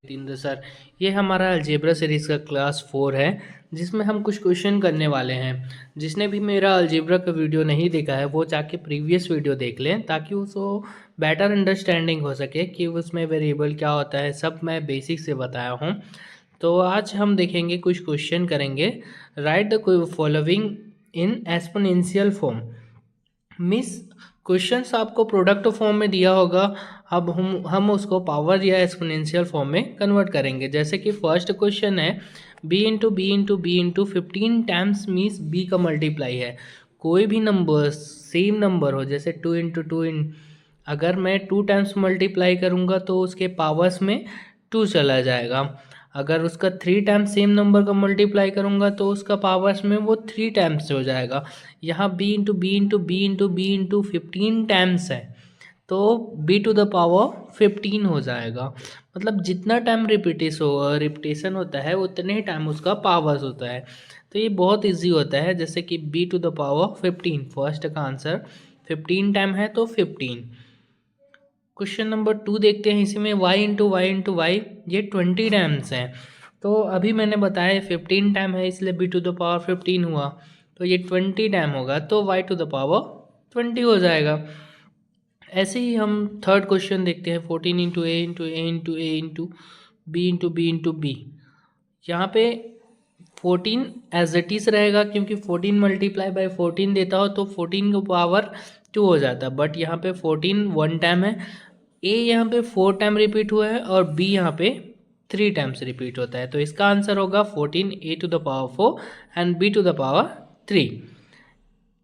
Jitendra sir. ये हमारा algebra series का क्लास 4 है जिसमें हम कुछ क्वेश्चन करने वाले हैं। जिसने भी मेरा अलजेब्रा का वीडियो नहीं देखा है वो जाके प्रीवियस वीडियो देख लें ताकि उसको बेटर अंडरस्टैंडिंग हो सके कि उसमें वेरिएबल क्या होता है। सब मैं बेसिक से बताया हूँ। तो आज हम देखेंगे, कुछ क्वेश्चन करेंगे। Right the following in exponential form. Miss questions आपको प्रोडक्ट फॉर्म में दिया होगा। अब हम उसको पावर या एक्सपोनेंशियल फॉर्म में कन्वर्ट करेंगे। जैसे कि फर्स्ट क्वेश्चन है b into 15 times means b का मल्टीप्लाई है। कोई भी नंबर सेम नंबर हो, जैसे 2 इंटू 2 अगर मैं 2 टाइम्स मल्टीप्लाई करूँगा तो उसके पावर्स में 2 चला जाएगा। अगर उसका 3 टाइम्स सेम नंबर का मल्टीप्लाई करूँगा तो उसका पावर्स में वो 3 टाइम्स हो जाएगा। यहाँ b इंटू 15 टाइम्स है तो b टू द पावर 15 हो जाएगा। मतलब जितना टाइम रिपीटेशन होता है उतने ही टाइम उसका पावर्स होता है। तो ये बहुत इजी होता है। जैसे कि b to the power 15, first का आंसर 15 टाइम है तो 15। क्वेश्चन नंबर 2 देखते हैं। इसी में y इंटू वाई ये 20 टाइम्स है। तो अभी मैंने बताया 15 टाइम है इसलिए b टू द पावर 15 हुआ। तो ये 20 टाइम होगा तो y टू द पावर 20 हो जाएगा। ऐसे ही हम थर्ड क्वेश्चन देखते हैं। 14 into a into a into b into b into b। यहाँ पे 14 एज इट इज़ रहेगा क्योंकि 14 मल्टीप्लाई बाय 14 देता हो तो 14 को पावर 2 हो जाता है। बट यहाँ पे 14 वन टाइम है। ए यहाँ पे 4 टाइम रिपीट हुआ है और बी यहाँ पे 3 टाइम्स रिपीट होता है। तो इसका आंसर होगा 14 A to the power 4 and B to the power 3।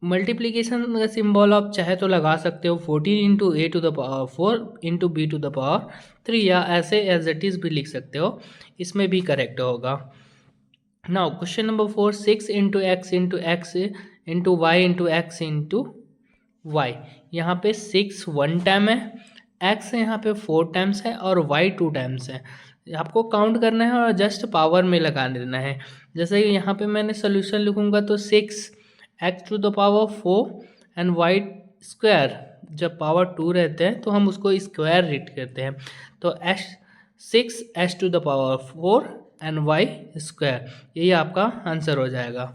Multiplication का सिंबल आप चाहे तो लगा सकते हो 14 into A to the power 4 into B to the power 3, या ऐसे एज इट इज़ भी लिख सकते हो, इसमें भी करेक्ट होगा। Now question number 4, 6 into X into Y. यहाँ पे 6 वन टाइम है, एक्स यहाँ पे 4 टाइम्स है और वाई 2 टाइम्स है। आपको काउंट करना है और जस्ट पावर में लगा देना है। जैसे यहाँ पे मैंने सोल्यूशन लिखूँगा तो 6 X to the power 4 and Y square. जब पावर 2 रहते हैं तो हम उसको स्क्वायर रीड करते हैं। तो एस 6 एस to the power 4 and Y square, यही आपका आंसर हो जाएगा।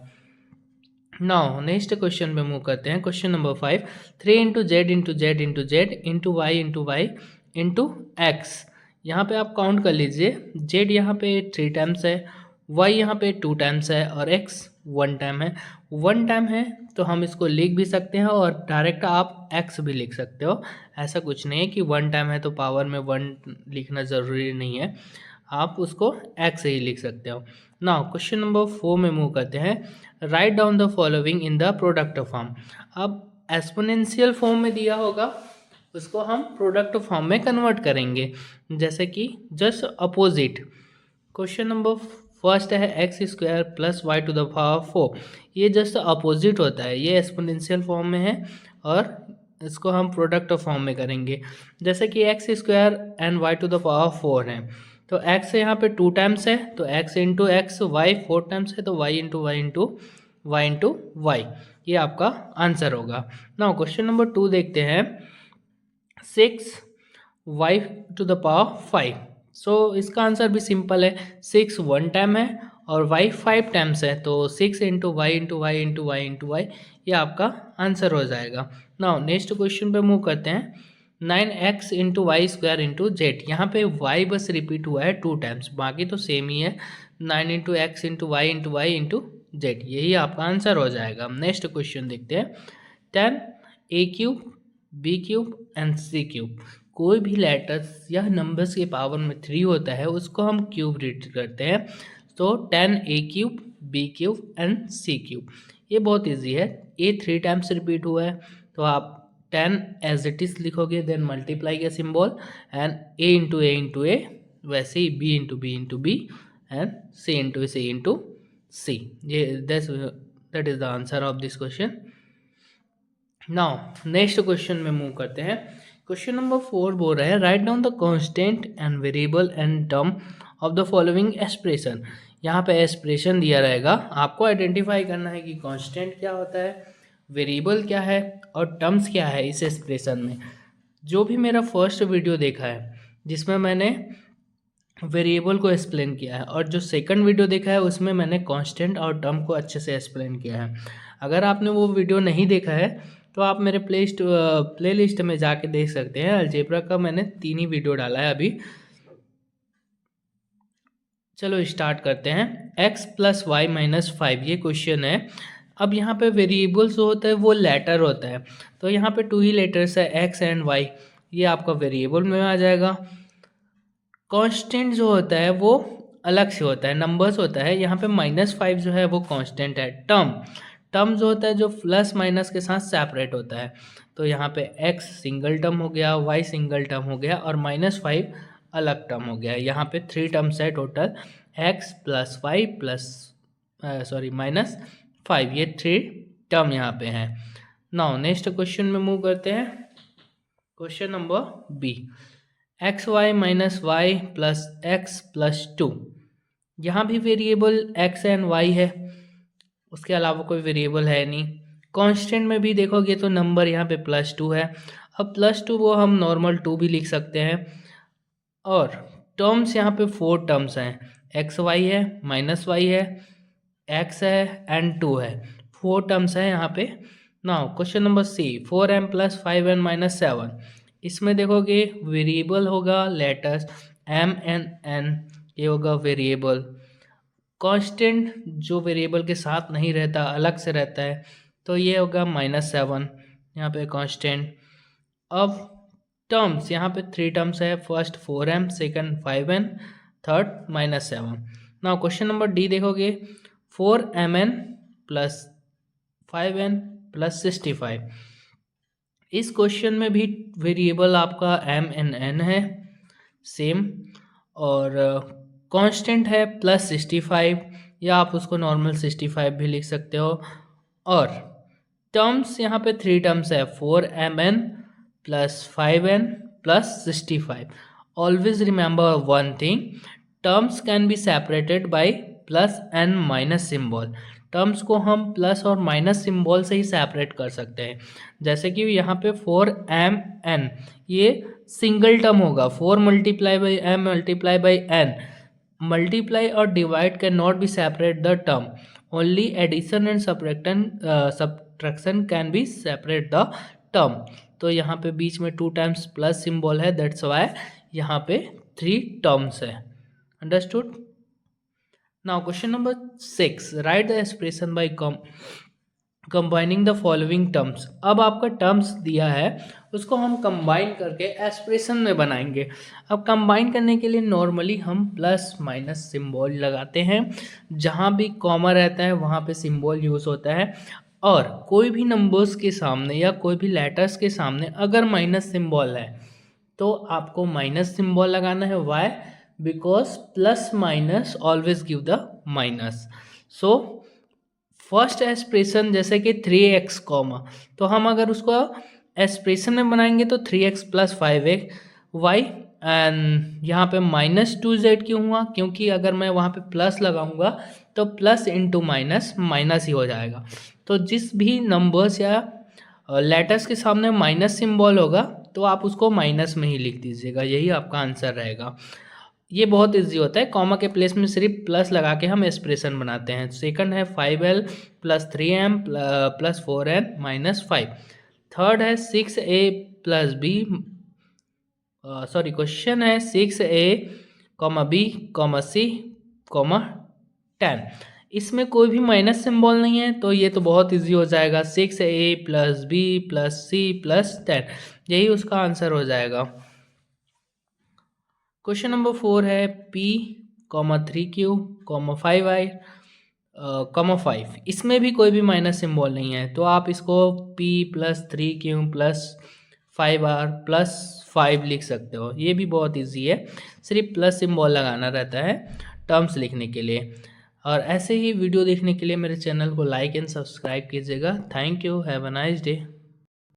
नाउ नेक्स्ट क्वेश्चन पे मूव करते हैं। Question number 5, 3 into Z into Z into Z into Y into X. यहाँ पे आप काउंट कर लीजिए। जेड यहाँ पे 3 टाइम्स है, वाई यहाँ पे 2 टाइम्स है और एक्स 1 टाइम है। 1 टाइम है तो हम इसको लिख भी सकते हैं और डायरेक्ट आप एक्स भी लिख सकते हो। ऐसा कुछ नहीं है कि 1 टाइम है तो पावर में 1 लिखना ज़रूरी नहीं है, आप उसको एक्स ही लिख सकते हो। नाउ क्वेश्चन नंबर 4 में मूव करते हैं। Right down the following in the product form. अब एक्सपोनेंशियल फॉर्म में दिया होगा, उसको हम प्रोडक्ट फॉर्म में कन्वर्ट करेंगे। जैसे कि just opposite. Question number first है X square plus Y to the power 4। ये जस्ट अपोजिट होता है, ये एक्सपोनेंशियल फॉर्म में है और इसको हम प्रोडक्ट फॉर्म में करेंगे। जैसे कि X square and Y to the power 4 है तो एक्स यहाँ पे 2 टाइम्स है तो X into X, Y 4 times है तो Y into Y into Y into Y, ये आपका आंसर होगा। नाउ क्वेश्चन नंबर 2 देखते हैं। 6 वाई टू द पावर 5। सो इसका आंसर भी सिंपल है। 6 वन टाइम है और वाई 5 टाइम्स है तो 6 into Y into Y into Y into Y, ये आपका आंसर हो जाएगा। नाउ नेक्स्ट क्वेश्चन पे मूव करते हैं। 9x into Y square into Z. यहाँ पे y बस रिपीट हुआ है 2 टाइम्स, बाकी तो सेम ही है। 9 into X into Y into Z, यही आपका आंसर हो जाएगा। नेक्स्ट क्वेश्चन देखते हैं। 10 A cube B cube and C cube. कोई भी लेटर्स या नंबर्स के पावर में 3 होता है उसको हम क्यूब रीड करते हैं। तो 10 A cube B cube and C cube, ये बहुत ईजी है। ए 3 टाइम्स रिपीट हुआ है तो आप 10 एज इट इज़ लिखोगे, देन मल्टीप्लाई का symbol and A into A, वैसे ही B into B and C into C. ये that is the answer of this question. Now next question में मूव करते हैं। क्वेश्चन नंबर 4 बोल रहा है write down the constant and variable and term of the following expression. यहाँ पे expression दिया रहेगा, आपको आइडेंटिफाई करना है कि कांस्टेंट क्या होता है, वेरिएबल क्या है और टर्म्स क्या है इस एक्सप्रेशन में। जो भी मेरा फर्स्ट वीडियो देखा है जिसमें मैंने वेरिएबल को एक्सप्लेन किया है, और जो सेकंड वीडियो देखा है उसमें मैंने कांस्टेंट और टर्म को अच्छे से एक्सप्लेन किया है। अगर आपने वो वीडियो नहीं देखा है तो आप मेरे प्ले लिस्ट में जाके देख सकते हैं। अलजेब्रा का मैंने 3 ही वीडियो डाला है अभी। चलो स्टार्ट करते हैं। x प्लस वाई माइनस 5 ये क्वेश्चन है। अब यहाँ पे वेरिएबल्स जो होता है वो लेटर होता है, तो यहाँ पे 2 ही लेटर्स है x एंड y, ये आपका वेरिएबल में आ जाएगा। कांस्टेंट जो होता है वो अलग से होता है, नंबर्स होता है। यहाँ पे -5 जो है वो कांस्टेंट है। टर्म जो होता है जो प्लस माइनस के साथ सेपरेट होता है, तो यहाँ पे x सिंगल टर्म हो गया, y सिंगल टर्म हो गया और -5 अलग टर्म हो गया। यहाँ पे 3 टर्म्स है total, x plus Y plus -5, ये 3 टर्म यहाँ पे हैं। नाउ नेक्स्ट क्वेश्चन में मूव करते हैं। Question number B, X Y minus Y plus X plus 2। यहाँ भी वेरिएबल x एंड y है, उसके अलावा कोई वेरिएबल है नहीं। कांस्टेंट में भी देखोगे तो नंबर यहाँ पे +2 है। अब +2 वो हम नॉर्मल 2 भी लिख सकते हैं। और टर्म्स यहाँ पे 4 टर्म्स हैं, एक्स वाई है, माइनस वाई है, x है एंड 2 है, 4 टर्म्स हैं यहाँ पे। Now question number C, 4m plus 5n minus 7। इसमें देखोगे वेरिएबल होगा लेटर्स m एंड n, ये होगा वेरिएबल। कांस्टेंट जो वेरिएबल के साथ नहीं रहता, अलग से रहता है, तो ये होगा -7 यहाँ पे कांस्टेंट। अब टर्म्स यहाँ पे 3 टर्म्स है, first 4m, second 5n, third -7। Now question number D देखोगे, 4mn प्लस 5n प्लस 65। इस क्वेश्चन में भी वेरिएबल आपका m एंड n है सेम, और कांस्टेंट है +65, या आप उसको नॉर्मल 65 भी लिख सकते हो। और टर्म्स यहाँ पे 3 टर्म्स है, 4mn plus 5n plus 65। Always remember one thing, terms can be separated by plus and minus symbol. Terms को हम प्लस और माइनस सिंबल से ही सेपरेट कर सकते हैं। जैसे कि यहाँ पे 4mn ये सिंगल टर्म होगा, 4 multiply by m multiply by n। Multiply और divide can not be separate the term, only addition and subtraction can be separate the term. तो यहाँ पे बीच में 2 टाइम्स प्लस सिंबल है, दैट्स वाई यहाँ पे 3 टर्म्स है। Understood? Now question number 6, write the expression by combining the following terms. अब आपका टर्म्स दिया है, उसको हम कंबाइन करके एक्सप्रेशन में बनाएंगे। अब कंबाइन करने के लिए नॉर्मली हम प्लस माइनस सिंबल लगाते हैं, जहाँ भी कॉमा रहता है वहाँ पे सिंबल यूज़ होता है। और कोई भी नंबर्स के सामने या कोई भी लेटर्स के सामने अगर माइनस सिंबल है तो आपको माइनस सिंबल लगाना है। Why? Because plus minus always give the minus. So first expression जैसे कि 3x कॉमा, तो हम अगर उसको एक्सप्रेशन में बनाएंगे तो 3x प्लस 5y। एंड यहाँ पे -2z क्यों हुआ? क्योंकि अगर मैं वहाँ पे प्लस लगाऊंगा तो प्लस इंटू माइनस माइनस ही हो जाएगा। तो जिस भी नंबर्स या लेटर्स के सामने माइनस सिंबल होगा तो आप उसको माइनस में ही लिख दीजिएगा, यही आपका आंसर रहेगा। ये बहुत इजी होता है, कॉमा के प्लेस में सिर्फ प्लस लगा के हम एक्सप्रेशन बनाते हैं। सेकंड है 5l plus 3m plus 4n minus 5। Third है 6a प्लस b, क्वेश्चन है 6a b c 10। इसमें कोई भी माइनस सिंबल नहीं है, तो ये तो बहुत इजी हो जाएगा, 6a plus b plus c plus 10, यही उसका आंसर हो जाएगा। क्वेश्चन नंबर 4 है p, 3q, 5i, 5। इसमें भी कोई भी माइनस सिंबल नहीं है, तो आप इसको p plus 3q plus 5r plus 5 लिख सकते हो। ये भी बहुत इजी है, सिर्फ प्लस सिंबल लगाना रहता है टर्म्स लिखने के लिए। और ऐसे ही वीडियो देखने के लिए मेरे चैनल को लाइक एंड सब्सक्राइब कीजिएगा। Thank you, have a nice day.